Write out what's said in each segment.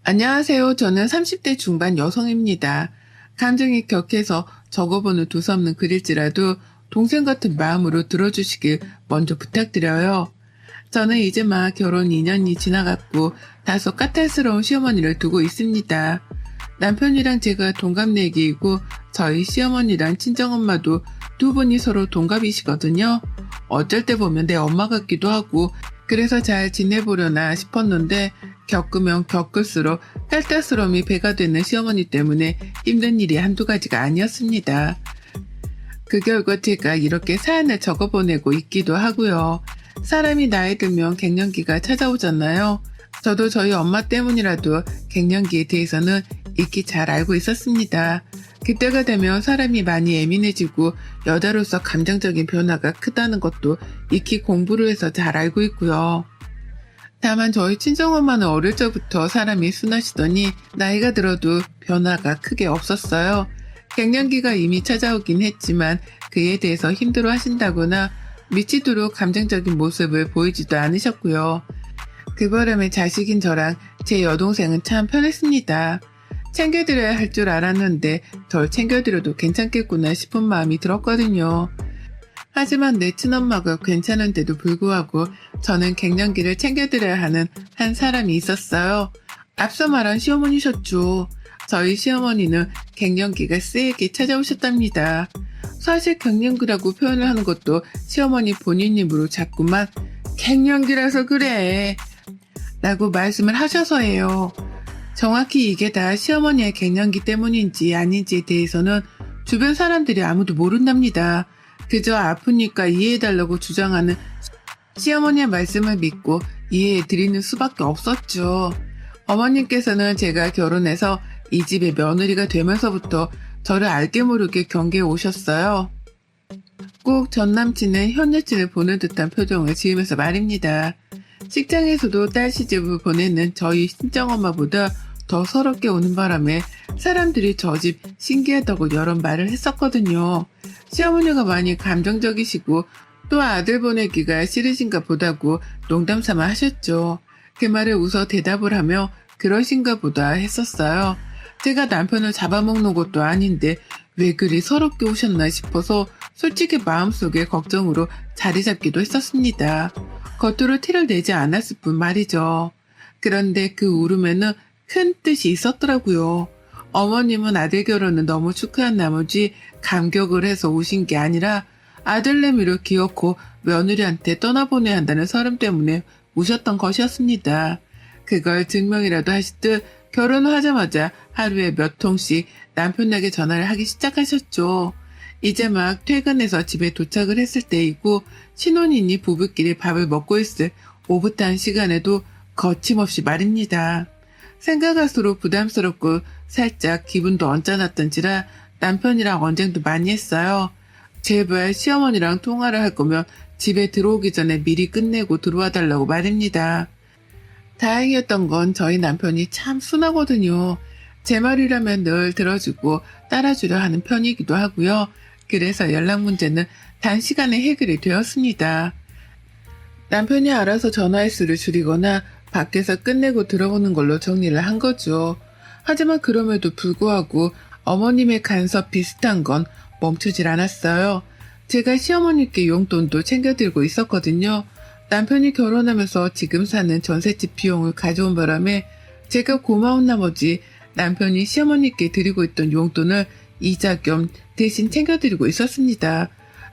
안녕하세요. 저는 30대 중반 여성입니다. 감정이 격해서 적어보는 두서없는 글일지라도 동생 같은 마음으로 들어주시길 먼저 부탁드려요. 저는 이제 막 결혼 2년이 지나갔고 다소 까탈스러운 시어머니를 두고 있습니다. 남편이랑 제가 동갑내기이고 저희 시어머니랑 친정엄마도 두 분이 서로 동갑이시거든요. 어쩔 때 보면 내 엄마 같기도 하고 그래서 잘 지내보려나 싶었는데 겪으면 겪을수록 깔깔스러움이 배가 되는 시어머니 때문에 힘든 일이 한두 가지가 아니었습니다. 그 결과 제가 이렇게 사연을 적어보내고 있기도 하고요. 사람이 나이 들면 갱년기가 찾아오잖아요. 저도 저희 엄마 때문이라도 갱년기에 대해서는 익히 잘 알고 있었습니다. 그때가 되면 사람이 많이 예민해지고 여자로서 감정적인 변화가 크다는 것도 익히 공부를 해서 잘 알고 있고요. 다만 저희 친정엄마는 어릴 적부터 사람이 순하시더니 나이가 들어도 변화가 크게 없었어요. 갱년기가 이미 찾아오긴 했지만 그에 대해서 힘들어 하신다거나 미치도록 감정적인 모습을 보이지도 않으셨고요. 그 바람에 자식인 저랑 제 여동생은 참 편했습니다. 챙겨드려야 할 줄 알았는데 덜 챙겨드려도 괜찮겠구나 싶은 마음이 들었거든요. 하지만 내 친엄마가 괜찮은데도 불구하고 저는 갱년기를 챙겨드려야 하는 한 사람이 있었어요. 앞서 말한 시어머니셨죠. 저희 시어머니는 갱년기가 세게 찾아오셨답니다. 사실 갱년기라고 표현을 하는 것도 시어머니 본인 입으로 자꾸만 갱년기라서 그래 라고 말씀을 하셔서예요. 정확히 이게 다 시어머니의 갱년기 때문인지 아닌지에 대해서는 주변 사람들이 아무도 모른답니다. 그저 아프니까 이해해달라고 주장하는 시어머니의 말씀을 믿고 이해해드리는 수밖에 없었죠. 어머님께서는 제가 결혼해서 이 집의 며느리가 되면서부터 저를 알게 모르게 경계에 오셨어요. 꼭 전 남친은 현 여친을 보는 듯한 표정을 지으면서 말입니다. 직장에서도 딸 시집을 보내는 저희 친정엄마보다 더 서럽게 오는 바람에 사람들이 저 집 신기하다고 여러 말을 했었거든요. 시어머니가 많이 감정적이시고 또 아들 보내기가 싫으신가 보다고 농담삼아 하셨죠. 그 말에 웃어 대답을 하며 그러신가 보다 했었어요. 제가 남편을 잡아먹는 것도 아닌데 왜 그리 서럽게 오셨나 싶어서 솔직히 마음속에 걱정으로 자리 잡기도 했었습니다. 겉으로 티를 내지 않았을 뿐 말이죠. 그런데 그 울음에는 큰 뜻이 있었더라고요. 어머님은 아들 결혼을 너무 축하한 나머지 감격을 해서 오신 게 아니라 아들내미를 기어코 며느리한테 떠나보내야 한다는 서름 때문에 우셨던 것이었습니다. 그걸 증명이라도 하시듯 결혼을 하자마자 하루에 몇 통씩 남편에게 전화를 하기 시작하셨죠. 이제 막 퇴근해서 집에 도착을 했을 때이고 신혼이니 부부끼리 밥을 먹고 있을 오붓한 시간에도 거침없이 말입니다. 생각할수록 부담스럽고 살짝 기분도 언짢았던지라 남편이랑 언쟁도 많이 했어요. 제발 시어머니랑 통화를 할 거면 집에 들어오기 전에 미리 끝내고 들어와 달라고 말입니다. 다행이었던 건 저희 남편이 참 순하거든요. 제 말이라면 늘 들어주고 따라주려 하는 편이기도 하고요. 그래서 연락 문제는 단시간에 해결이 되었습니다. 남편이 알아서 전화 횟수를 줄이거나 밖에서 끝내고 들어오는 걸로 정리를 한 거죠. 하지만 그럼에도 불구하고 어머님의 간섭 비슷한 건 멈추질 않았어요. 제가 시어머니께 용돈도 챙겨들고 있었거든요. 남편이 결혼하면서 지금 사는 전셋집 비용을 가져온 바람에 제가 고마운 나머지 남편이 시어머니께 드리고 있던 용돈을 이자 겸 대신 챙겨드리고 있었습니다.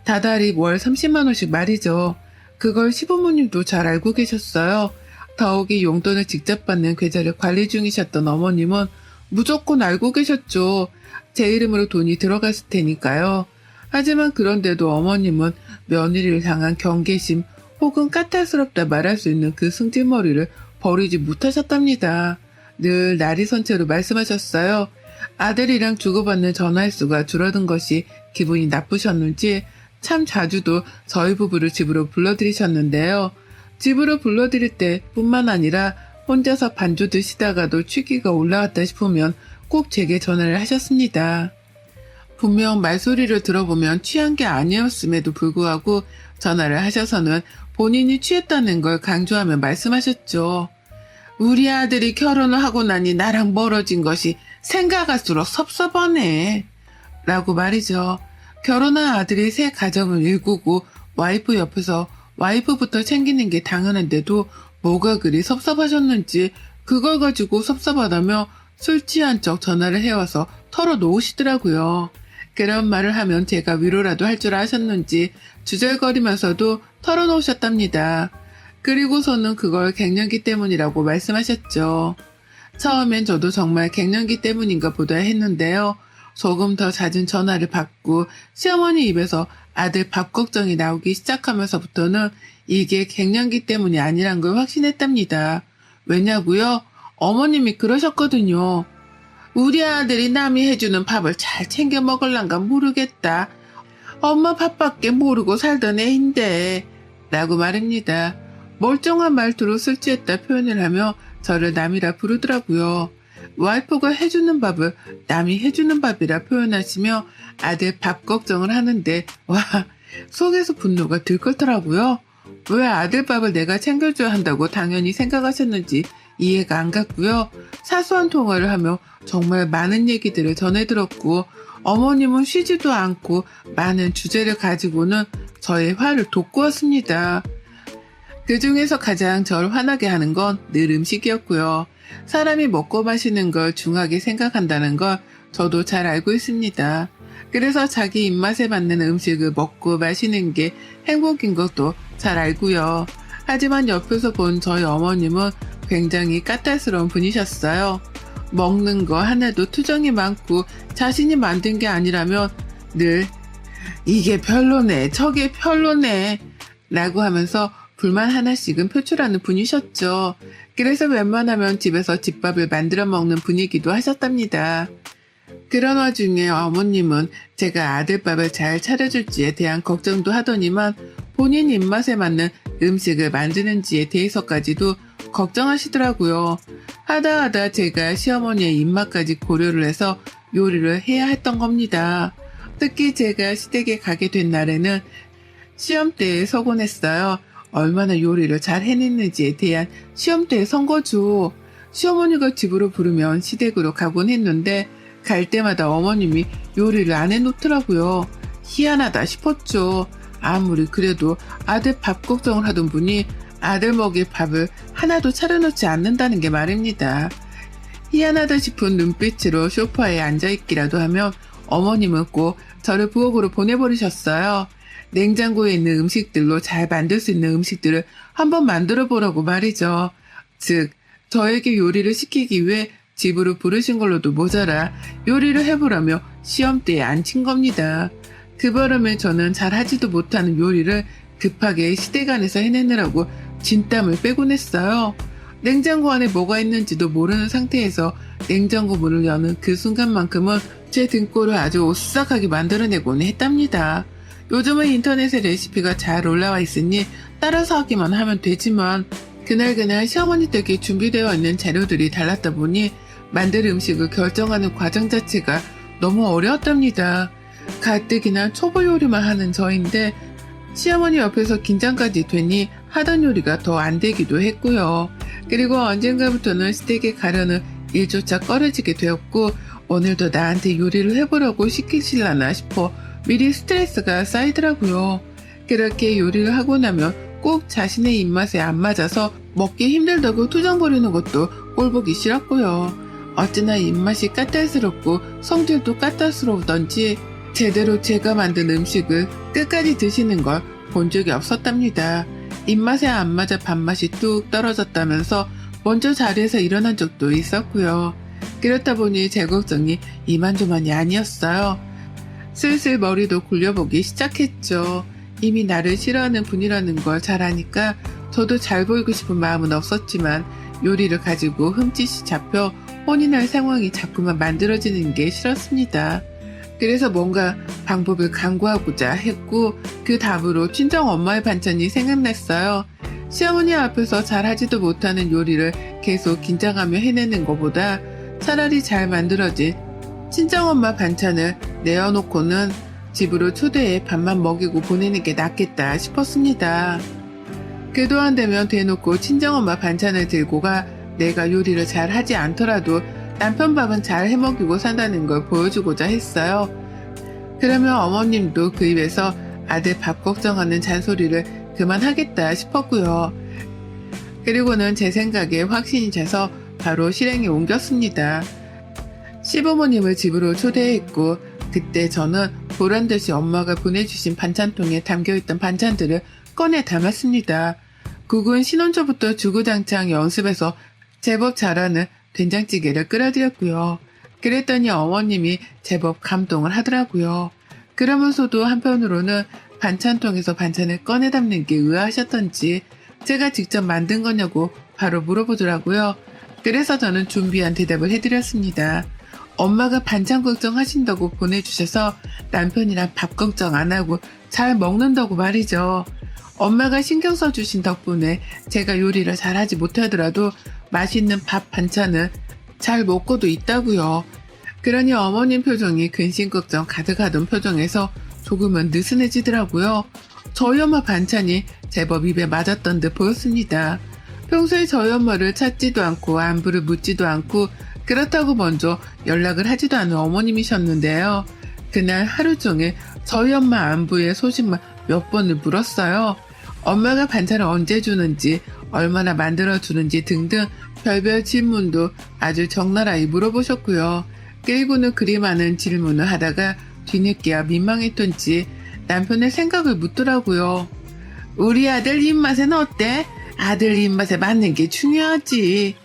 다달이 월 30만 원씩 말이죠. 그걸 시부모님도 잘 알고 계셨어요. 더욱이 용돈을 직접 받는 계좌를 관리 중이셨던 어머님은 무조건 알고 계셨죠. 제 이름으로 돈이 들어갔을 테니까요. 하지만 그런데도 어머님은 며느리를 향한 경계심 혹은 까탈스럽다 말할 수 있는 그 승질머리를 버리지 못하셨답니다. 늘 나리선체로 말씀하셨어요. 아들이랑 주고받는 전화 횟수가 줄어든 것이 기분이 나쁘셨는지 참 자주도 저희 부부를 집으로 불러들이셨는데요. 집으로 불러들일 때 뿐만 아니라 혼자서 반주 드시다가도 취기가 올라왔다 싶으면 꼭 제게 전화를 하셨습니다. 분명 말소리를 들어보면 취한 게 아니었음에도 불구하고 전화를 하셔서는 본인이 취했다는 걸 강조하며 말씀하셨죠. 우리 아들이 결혼을 하고 나니 나랑 멀어진 것이 생각할수록 섭섭하네. 라고 말이죠. 결혼한 아들이 새 가정을 일구고 와이프 옆에서 와이프부터 챙기는 게 당연한데도 뭐가 그리 섭섭하셨는지 그걸 가지고 섭섭하다며 술 취한 척 전화를 해와서 털어놓으시더라고요. 그런 말을 하면 제가 위로라도 할 줄 아셨는지 주절거리면서도 털어놓으셨답니다. 그리고서는 그걸 갱년기 때문이라고 말씀하셨죠. 처음엔 저도 정말 갱년기 때문인가 보다 했는데요. 조금 더 잦은 전화를 받고 시어머니 입에서 아들 밥 걱정이 나오기 시작하면서부터는 이게 갱년기 때문이 아니란 걸 확신했답니다. 왜냐고요? 어머님이 그러셨거든요. 우리 아들이 남이 해주는 밥을 잘 챙겨 먹을란가 모르겠다. 엄마 밥밖에 모르고 살던 애인데 라고 말합니다. 멀쩡한 말투로 술 취했다 표현을 하며 저를 남이라 부르더라고요. 와이프가 해주는 밥을 남이 해주는 밥이라 표현하시며 아들 밥 걱정을 하는데 와 속에서 분노가 들끓더라고요. 왜 아들 밥을 내가 챙겨줘야 한다고 당연히 생각하셨는지 이해가 안 갔고요. 사소한 통화를 하며 정말 많은 얘기들을 전해 들었고 어머님은 쉬지도 않고 많은 주제를 가지고는 저의 화를 돋구었습니다. 그 중에서 가장 절 화나게 하는 건 늘 음식이었고요. 사람이 먹고 마시는 걸 중하게 생각한다는 걸 저도 잘 알고 있습니다. 그래서 자기 입맛에 맞는 음식을 먹고 마시는 게 행복인 것도 잘 알고요. 하지만 옆에서 본 저희 어머님은 굉장히 까탈스러운 분이셨어요. 먹는 거 하나도 투정이 많고 자신이 만든 게 아니라면 늘 이게 별로네, 저게 별로네 라고 하면서 불만 하나씩은 표출하는 분이셨죠. 그래서 웬만하면 집에서 집밥을 만들어 먹는 분이기도 하셨답니다. 그런 와중에 어머님은 제가 아들밥을 잘 차려줄지에 대한 걱정도 하더니만 본인 입맛에 맞는 음식을 만드는지에 대해서까지도 걱정하시더라고요. 하다 제가 시어머니의 입맛까지 고려를 해서 요리를 해야 했던 겁니다. 특히 제가 시댁에 가게 된 날에는 시험대에 서곤 했어요. 얼마나 요리를 잘 해냈는지에 대한 시험대에 선 거죠. 시어머니가 집으로 부르면 시댁으로 가곤 했는데 갈 때마다 어머님이 요리를 안 해놓더라고요. 희한하다 싶었죠. 아무리 그래도 아들 밥 걱정을 하던 분이 아들 먹일 밥을 하나도 차려놓지 않는다는 게 말입니다. 희한하다 싶은 눈빛으로 소파에 앉아있기라도 하면 어머님은 꼭 저를 부엌으로 보내버리셨어요. 냉장고에 있는 음식들로 잘 만들 수 있는 음식들을 한번 만들어 보라고 말이죠. 즉 저에게 요리를 시키기 위해 집으로 부르신 걸로도 모자라 요리를 해보라며 시험대에 앉힌 겁니다. 그 바람에 저는 잘하지도 못하는 요리를 급하게 시댁 안에서 해내느라고 진땀을 빼곤 했어요. 냉장고 안에 뭐가 있는지도 모르는 상태에서 냉장고 문을 여는 그 순간만큼은 제 등골을 아주 오싹하게 만들어내곤 했답니다. 요즘은 인터넷에 레시피가 잘 올라와 있으니 따라서 하기만 하면 되지만 그날 시어머니 댁에 준비되어 있는 재료들이 달랐다 보니 만들 음식을 결정하는 과정 자체가 너무 어려웠답니다. 가뜩이나 초보 요리만 하는 저인데 시어머니 옆에서 긴장까지 되니 하던 요리가 더 안 되기도 했고요. 그리고 언젠가부터는 시댁에 가려는 일조차 꺼려지게 되었고 오늘도 나한테 요리를 해보라고 시키실라나 싶어 미리 스트레스가 쌓이더라고요. 그렇게 요리를 하고 나면 꼭 자신의 입맛에 안 맞아서 먹기 힘들다고 투정 부리는 것도 꼴보기 싫었고요. 어찌나 입맛이 까탈스럽고 성질도 까탈스러우던지 제대로 제가 만든 음식을 끝까지 드시는 걸 본 적이 없었답니다. 입맛에 안 맞아 밥맛이 뚝 떨어졌다면서 먼저 자리에서 일어난 적도 있었고요. 그렇다 보니 제 걱정이 이만저만이 아니었어요. 슬슬 머리도 굴려보기 시작했죠. 이미 나를 싫어하는 분이라는 걸 잘 아니까 저도 잘 보이고 싶은 마음은 없었지만 요리를 가지고 흠칫이 잡혀 혼이 날 상황이 자꾸만 만들어지는 게 싫었습니다. 그래서 뭔가 방법을 강구하고자 했고 그 답으로 친정 엄마의 반찬이 생각났어요. 시어머니 앞에서 잘하지도 못하는 요리를 계속 긴장하며 해내는 것보다 차라리 잘 만들어진 친정엄마 반찬을 내어놓고는 집으로 초대해 밥만 먹이고 보내는 게 낫겠다 싶었습니다. 그도 안 되면 대놓고 친정엄마 반찬을 들고 가 내가 요리를 잘 하지 않더라도 남편 밥은 잘 해먹이고 산다는 걸 보여주고자 했어요. 그러면 어머님도 그 입에서 아들 밥 걱정하는 잔소리를 그만하겠다 싶었고요. 그리고는 제 생각에 확신이 차서 바로 실행에 옮겼습니다. 시부모님을 집으로 초대했고 그때 저는 보란듯이 엄마가 보내주신 반찬통에 담겨있던 반찬들을 꺼내 담았습니다. 국은 신혼초부터 주구장창 연습해서 제법 잘하는 된장찌개를 끓여드렸고요. 그랬더니 어머님이 제법 감동을 하더라고요. 그러면서도 한편으로는 반찬통에서 반찬을 꺼내 담는 게 의아하셨던지 제가 직접 만든 거냐고 바로 물어보더라고요. 그래서 저는 준비한 대답을 해드렸습니다. 엄마가 반찬 걱정하신다고 보내주셔서 남편이랑 밥 걱정 안 하고 잘 먹는다고 말이죠. 엄마가 신경 써주신 덕분에 제가 요리를 잘하지 못하더라도 맛있는 밥 반찬은 잘 먹고도 있다고요. 그러니 어머님 표정이 근심 걱정 가득하던 표정에서 조금은 느슨해지더라고요. 저희 엄마 반찬이 제법 입에 맞았던 듯 보였습니다. 평소에 저희 엄마를 찾지도 않고 안부를 묻지도 않고 그렇다고 먼저 연락을 하지도 않은 어머님이셨는데요. 그날 하루 종일 저희 엄마 안부의 소식만 몇 번을 물었어요. 엄마가 반찬을 언제 주는지, 얼마나 만들어주는지 등등 별별 질문도 아주 적나라히 물어보셨고요. 그리고는 그리 많은 질문을 하다가 뒤늦게야 민망했던지 남편의 생각을 묻더라고요. 우리 아들 입맛에는 어때? 아들 입맛에 맞는 게 중요하지.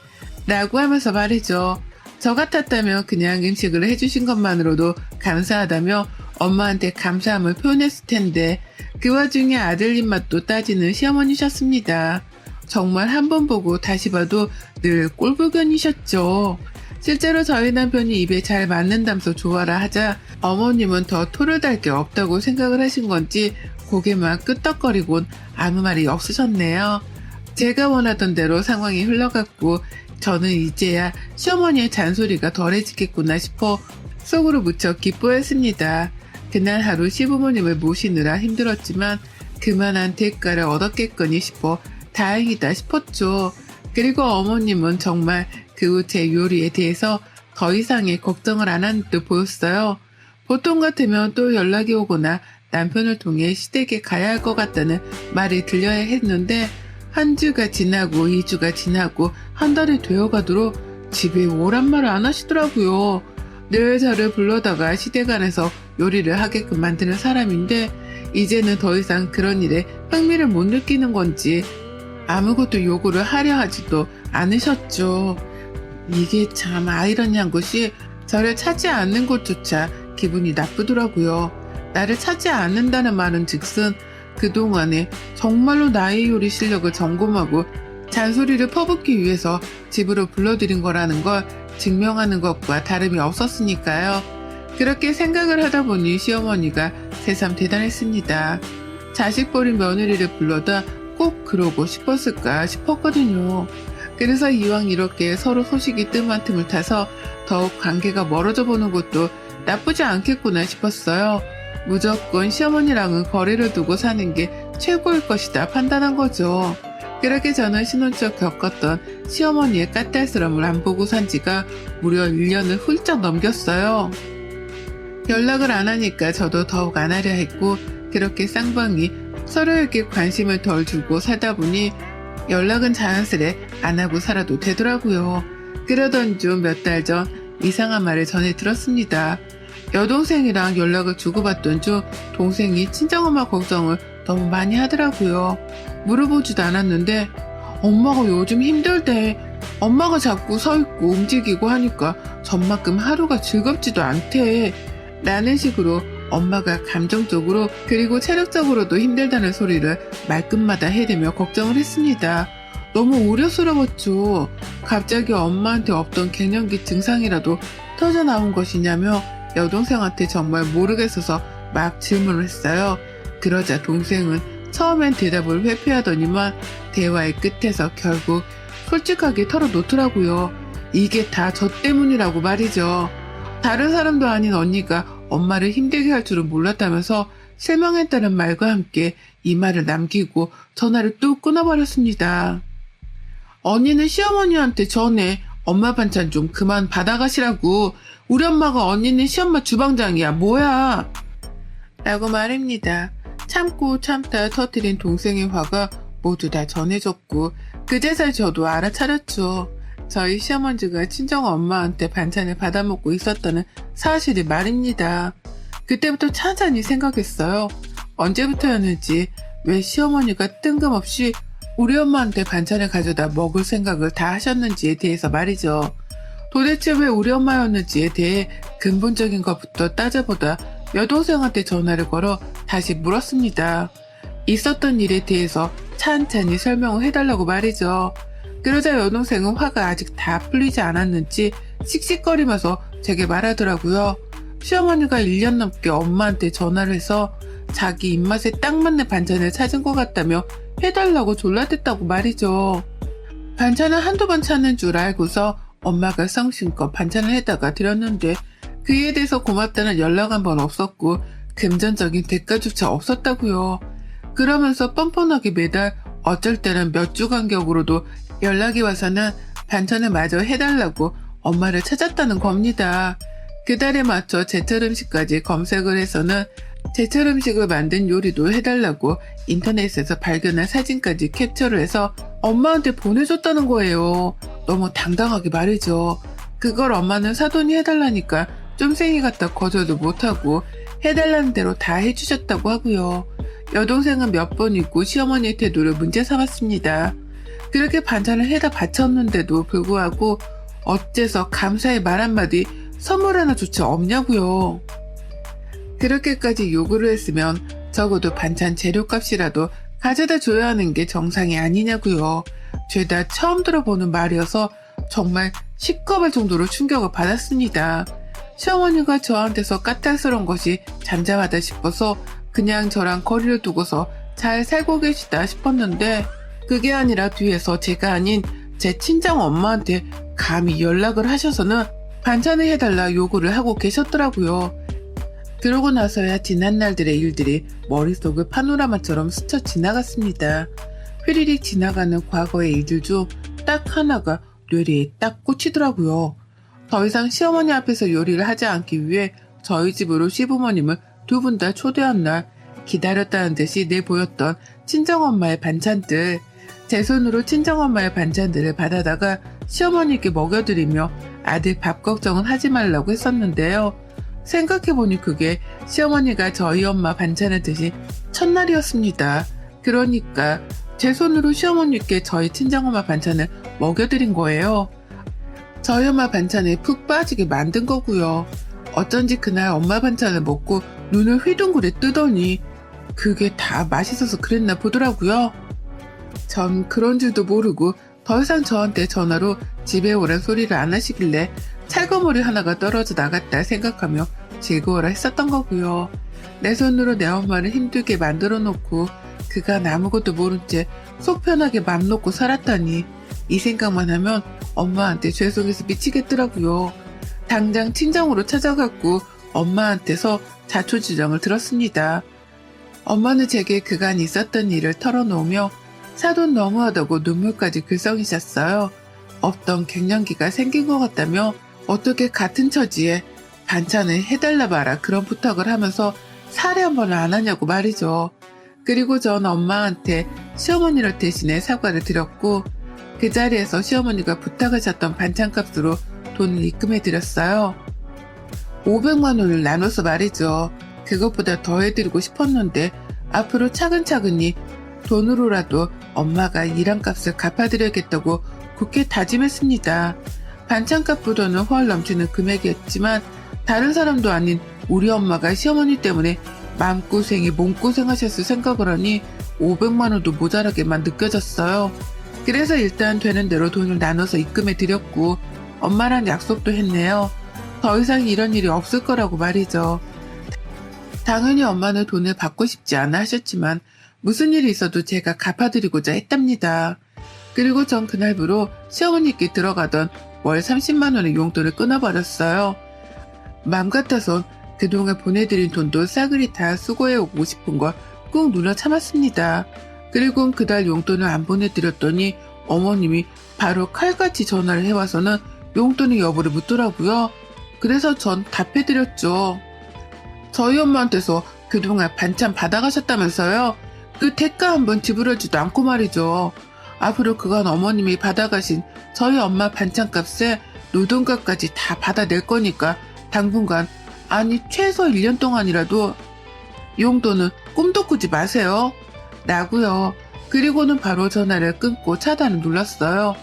라고 하면서 말이죠. 저 같았다면 그냥 음식을 해주신 것만으로도 감사하다며 엄마한테 감사함을 표현했을 텐데 그 와중에 아들 입맛도 따지는 시어머니셨습니다. 정말 한 번 보고 다시 봐도 늘 꼴불견이셨죠. 실제로 저희 남편이 입에 잘 맞는다면서 좋아라 하자 어머님은 더 토를 달 게 없다고 생각을 하신 건지 고개만 끄덕거리곤 아무 말이 없으셨네요. 제가 원하던 대로 상황이 흘러갔고 저는 이제야 시어머니의 잔소리가 덜해지겠구나 싶어 속으로 무척 기뻐했습니다. 그날 하루 시부모님을 모시느라 힘들었지만 그만한 대가를 얻었겠거니 싶어 다행이다 싶었죠. 그리고 어머님은 정말 그 후 제 요리에 대해서 더 이상의 걱정을 안 하는 듯 보였어요. 보통 같으면 또 연락이 오거나 남편을 통해 시댁에 가야 할 것 같다는 말이 들려야 했는데 한 주가 지나고 2주가 지나고 한 달이 되어가도록 집에 오란 말을 안 하시더라고요. 늘 저를 불러다가 시댁안에서 요리를 하게끔 만드는 사람인데 이제는 더 이상 그런 일에 흥미를 못 느끼는 건지 아무것도 요구를 하려 하지도 않으셨죠. 이게 참 아이러니한 것이 저를 찾지 않는 것조차 기분이 나쁘더라고요. 나를 찾지 않는다는 말은 즉슨 그동안에 정말로 나의 요리 실력을 점검하고 잔소리를 퍼붓기 위해서 집으로 불러들인 거라는 걸 증명하는 것과 다름이 없었으니까요. 그렇게 생각을 하다 보니 시어머니가 새삼 대단했습니다. 자식 버린 며느리를 불러다 꼭 그러고 싶었을까 싶었거든요. 그래서 이왕 이렇게 서로 소식이 뜸한 틈을 타서 더욱 관계가 멀어져 보는 것도 나쁘지 않겠구나 싶었어요. 무조건 시어머니랑은 거리를 두고 사는 게 최고일 것이다 판단한 거죠. 그렇게 저는 신혼적 겪었던 시어머니의 까탈스러움을 안 보고 산 지가 무려 1년을 훌쩍 넘겼어요. 연락을 안 하니까 저도 더욱 안 하려 했고 그렇게 쌍방이 서로에게 관심을 덜 주고 살다 보니 연락은 자연스레 안 하고 살아도 되더라고요. 그러던 중 몇 달 전 이상한 말을 전해 들었습니다. 여동생이랑 연락을 주고받던 중 동생이 친정엄마 걱정을 너무 많이 하더라고요. 물어보지도 않았는데 엄마가 요즘 힘들대. 엄마가 자꾸 서있고 움직이고 하니까 전만큼 하루가 즐겁지도 않대. 라는 식으로 엄마가 감정적으로 그리고 체력적으로도 힘들다는 소리를 말끝마다 해대며 걱정을 했습니다. 너무 우려스러웠죠. 갑자기 엄마한테 없던 갱년기 증상이라도 터져 나온 것이냐며 여동생한테 정말 모르겠어서 막 질문을 했어요. 그러자 동생은 처음엔 대답을 회피하더니만 대화의 끝에서 결국 솔직하게 털어놓더라고요. 이게 다 저 때문이라고 말이죠. 다른 사람도 아닌 언니가 엄마를 힘들게 할 줄은 몰랐다면서 실망했다는 말과 함께 이 말을 남기고 전화를 뚝 끊어버렸습니다. 언니는 시어머니한테 전에 엄마 반찬 좀 그만 받아가시라고. 우리 엄마가 언니는 시엄마 주방장이야. 뭐야? 라고 말입니다. 참고 참다 터뜨린 동생의 화가 모두 다 전해졌고 그제서야 저도 알아차렸죠. 저희 시어머니가 친정엄마한테 반찬을 받아먹고 있었다는 사실이 말입니다. 그때부터 찬찬히 생각했어요. 언제부터였는지 왜 시어머니가 뜬금없이 우리 엄마한테 반찬을 가져다 먹을 생각을 다 하셨는지에 대해서 말이죠. 도대체 왜 우리 엄마였는지에 대해 근본적인 것부터 따져보다 여동생한테 전화를 걸어 다시 물었습니다. 있었던 일에 대해서 찬찬히 설명을 해달라고 말이죠. 그러자 여동생은 화가 아직 다 풀리지 않았는지 씩씩거리면서 제게 말하더라고요. 시어머니가 1년 넘게 엄마한테 전화를 해서 자기 입맛에 딱 맞는 반찬을 찾은 것 같다며 해달라고 졸라댔다고 말이죠. 반찬을 한두 번 찾는 줄 알고서 엄마가 성심껏 반찬을 해다가 드렸는데 그에 대해서 고맙다는 연락 한 번 없었고 금전적인 대가조차 없었다고요. 그러면서 뻔뻔하게 매달 어쩔 때는 몇 주 간격으로도 연락이 와서는 반찬을 마저 해달라고 엄마를 찾았다는 겁니다. 그 달에 맞춰 제철 음식까지 검색을 해서는 제철 음식을 만든 요리도 해달라고 인터넷에서 발견한 사진까지 캡처를 해서 엄마한테 보내줬다는 거예요. 너무 당당하게 말이죠. 그걸 엄마는 사돈이 해달라니까 쫌생이 같다 거절도 못하고 해달라는 대로 다 해주셨다고 하고요. 여동생은 몇 번 있고 시어머니의 태도를 문제 삼았습니다. 그렇게 반찬을 해다 바쳤는데도 불구하고 어째서 감사의 말 한마디 선물 하나조차 없냐고요. 그렇게까지 요구를 했으면 적어도 반찬 재료값이라도 가져다 줘야 하는 게 정상이 아니냐고요. 죄다 처음 들어보는 말이어서 정말 시겁할 정도로 충격을 받았습니다. 시어머니가 저한테서 까탈스러운 것이 잠잠하다 싶어서 그냥 저랑 거리를 두고서 잘 살고 계시다 싶었는데 그게 아니라 뒤에서 제가 아닌 제 친정 엄마한테 감히 연락을 하셔서는 반찬을 해달라 요구를 하고 계셨더라고요. 그러고 나서야 지난 날들의 일들이 머릿속을 파노라마처럼 스쳐 지나갔습니다. 휘리릭 지나가는 과거의 일들 중 딱 하나가 뇌리에 딱 꽂히더라고요. 더 이상 시어머니 앞에서 요리를 하지 않기 위해 저희 집으로 시부모님을 2분 다 초대한 날 기다렸다는 듯이 내보였던 친정엄마의 반찬들. 제 손으로 친정엄마의 반찬들을 받아다가 시어머니께 먹여드리며 아들 밥 걱정은 하지 말라고 했었는데요. 생각해보니 그게 시어머니가 저희 엄마 반찬을 드신 첫날이었습니다. 그러니까 제 손으로 시어머니께 저희 친정엄마 반찬을 먹여드린 거예요. 저희 엄마 반찬에 푹 빠지게 만든 거고요. 어쩐지 그날 엄마 반찬을 먹고 눈을 휘둥그레 뜨더니 그게 다 맛있어서 그랬나 보더라고요. 전 그런 줄도 모르고 더 이상 저한테 전화로 집에 오란 소리를 안 하시길래 찰거머리 하나가 떨어져 나갔다 생각하며 즐거워라 했었던 거고요. 내 손으로 내 엄마를 힘들게 만들어 놓고 그간 아무것도 모른 채 속 편하게 맘 놓고 살았다니 이 생각만 하면 엄마한테 죄송해서 미치겠더라고요. 당장 친정으로 찾아갔고 엄마한테서 자초지정을 들었습니다. 엄마는 제게 그간 있었던 일을 털어놓으며 사돈 너무하다고 눈물까지 글썽이셨어요. 없던 갱년기가 생긴 것 같다며 어떻게 같은 처지에 반찬을 해달라 봐라 그런 부탁을 하면서 사례 한 번을 안 하냐고 말이죠. 그리고 전 엄마한테 시어머니를 대신해 사과를 드렸고 그 자리에서 시어머니가 부탁하셨던 반찬값으로 돈을 입금해 드렸어요. 500만 원을 나눠서 말이죠. 그것보다 더 해드리고 싶었는데 앞으로 차근차근히 돈으로라도 엄마가 일한 값을 갚아드려야겠다고 굳게 다짐했습니다. 반찬값보다는 훨 넘치는 금액이었지만 다른 사람도 아닌 우리 엄마가 시어머니 때문에 마음고생이 몸고생하셨을 생각을 하니 500만 원도 모자라게만 느껴졌어요. 그래서 일단 되는 대로 돈을 나눠서 입금해 드렸고 엄마랑 약속도 했네요. 더 이상 이런 일이 없을 거라고 말이죠. 당연히 엄마는 돈을 받고 싶지 않아 하셨지만 무슨 일이 있어도 제가 갚아드리고자 했답니다. 그리고 전 그날부로 시어머니께 들어가던 월 30만 원의 용돈을 끊어버렸어요. 맘 같아선 그동안 보내드린 돈도 싸그리 다 수거해오고 싶은 걸 꾹 눌러 참았습니다. 그리고 그달 용돈을 안 보내드렸더니 어머님이 바로 칼같이 전화를 해와서는 용돈의 여부를 묻더라고요. 그래서 전 답해드렸죠. 저희 엄마한테서 그동안 반찬 받아가셨다면서요? 그 대가 한번 지불하지도 않고 말이죠. 앞으로 그간 어머님이 받아가신 저희 엄마 반찬값에 노동값까지 다 받아낼 거니까 당분간, 아니 최소 1년 동안이라도 용돈은 꿈도 꾸지 마세요. 라고요. 그리고는 바로 전화를 끊고 차단을 눌렀어요.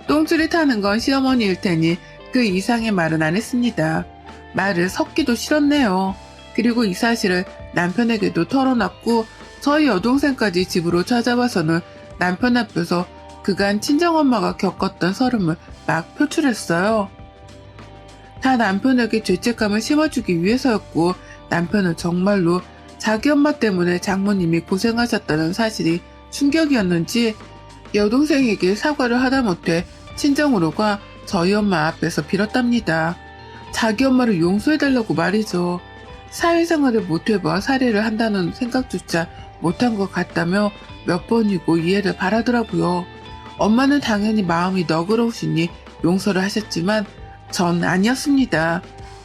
똥줄이 타는 건 시어머니일 테니 그 이상의 말은 안 했습니다. 말을 섞기도 싫었네요. 그리고 이 사실을 남편에게도 털어놨고 저희 여동생까지 집으로 찾아와서는 남편 앞에서 그간 친정엄마가 겪었던 서름을 막 표출했어요. 다 남편에게 죄책감을 심어주기 위해서였고, 남편은 정말로 자기 엄마 때문에 장모님이 고생하셨다는 사실이 충격이었는지 여동생에게 사과를 하다못해 친정으로가 저희 엄마 앞에서 빌었답니다. 자기 엄마를 용서해달라고 말이죠. 사회생활을 못해봐 살해를 한다는 생각조차 못한 것 같다며 몇 번이고 이해를 바라더라고요. 엄마는 당연히 마음이 너그러우시니 용서를 하셨지만 전 아니었습니다.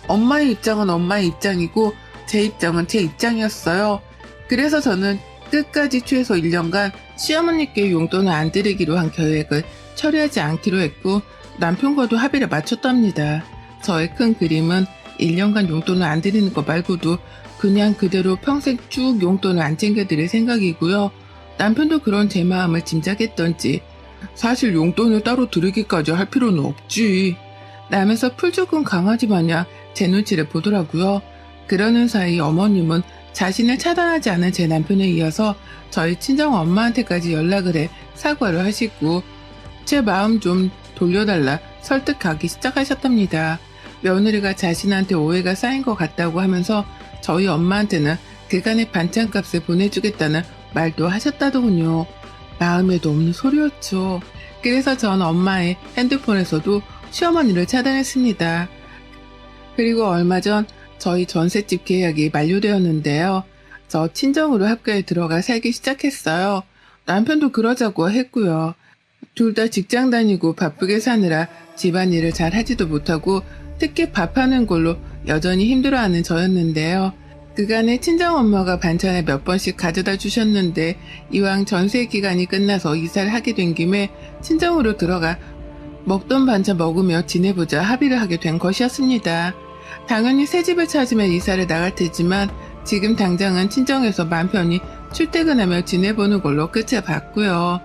엄마의 입장은 엄마의 입장이고 제 입장은 제 입장이었어요. 그래서 저는 끝까지 최소 1년간 시어머니께 용돈을 안 드리기로 한 계획을 처리하지 않기로 했고 남편과도 합의를 맞췄답니다. 저의 큰 그림은 1년간 용돈을 안 드리는 것 말고도 그냥 그대로 평생 쭉 용돈을 안 챙겨드릴 생각이고요. 남편도 그런 제 마음을 짐작했던지 사실 용돈을 따로 드리기까지 할 필요는 없지 라면서 풀죽은 강아지 마냥 제 눈치를 보더라고요. 그러는 사이 어머님은 자신을 차단하지 않은 제 남편에 이어서 저희 친정 엄마한테까지 연락을 해 사과를 하시고 제 마음 좀 돌려달라 설득하기 시작하셨답니다. 며느리가 자신한테 오해가 쌓인 것 같다고 하면서 저희 엄마한테는 그간의 반찬값을 보내주겠다는 말도 하셨다더군요. 마음에도 없는 소리였죠. 그래서 전 엄마의 핸드폰에서도 시어머니를 차단했습니다. 그리고 얼마 전 저희 전셋집 계약이 만료되었는데요. 저 친정으로 학교에 들어가 살기 시작했어요. 남편도 그러자고 했고요. 둘 다 직장 다니고 바쁘게 사느라 집안일을 잘 하지도 못하고 특히 밥하는 걸로 여전히 힘들어하는 저였는데요. 그간에 친정엄마가 반찬을 몇 번씩 가져다 주셨는데 이왕 전세 기간이 끝나서 이사를 하게 된 김에 친정으로 들어가 먹던 반찬 먹으며 지내보자 합의를 하게 된 것이었습니다. 당연히 새 집을 찾으면 이사를 나갈 테지만 지금 당장은 친정에서 맘 편히 출퇴근하며 지내보는 걸로 끝을 봤고요.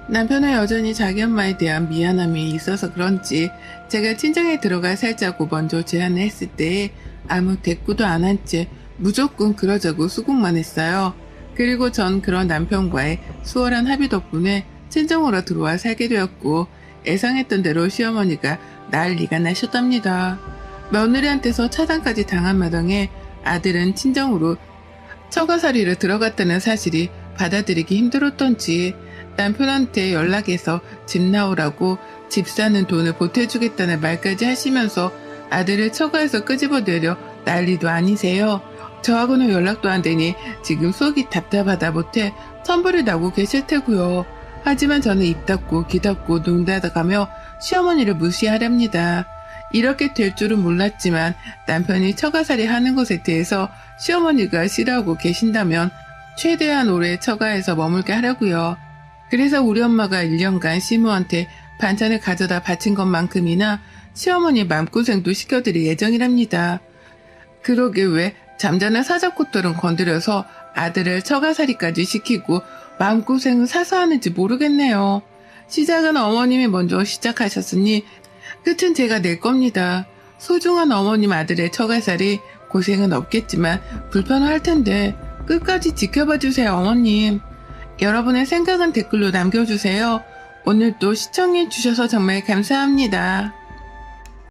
남편은 여전히 자기 엄마에 대한 미안함이 있어서 그런지 제가 친정에 들어가 살자고 먼저 제안을 했을 때 아무 대꾸도 안 한 채 무조건 그러자고 수긍만 했어요. 그리고 전 그런 남편과의 수월한 합의 덕분에 친정으로 들어와 살게 되었고 예상했던 대로 시어머니가 난리가 나셨답니다. 며느리한테서 차단까지 당한 마당에 아들은 친정으로 처가살이를 들어갔다는 사실이 받아들이기 힘들었던지 남편한테 연락해서 집 나오라고 집 사는 돈을 보태주겠다는 말까지 하시면서 아들을 처가에서 끄집어내려 난리도 아니세요. 저하고는 연락도 안 되니 지금 속이 답답하다 못해 천불이 나고 계실 테고요. 하지만 저는 입 닫고 귀 닫고 눈 닫아가며 시어머니를 무시하렵니다. 이렇게 될 줄은 몰랐지만 남편이 처가살이 하는 것에 대해서 시어머니가 싫어하고 계신다면 최대한 오래 처가에서 머물게 하려고요. 그래서 우리 엄마가 1년간 시모한테 반찬을 가져다 바친 것만큼이나 시어머니 맘고생도 시켜드릴 예정이랍니다. 그러게 왜 잠자는 사자꽃들은 건드려서 아들을 처가살이까지 시키고 마음고생을 사서 하는지 모르겠네요. 시작은 어머님이 먼저 시작하셨으니 끝은 제가 낼 겁니다. 소중한 어머님 아들의 처가살이 고생은 없겠지만 불편할 텐데 끝까지 지켜봐 주세요, 어머님. 여러분의 생각은 댓글로 남겨주세요. 오늘도 시청해 주셔서 정말 감사합니다.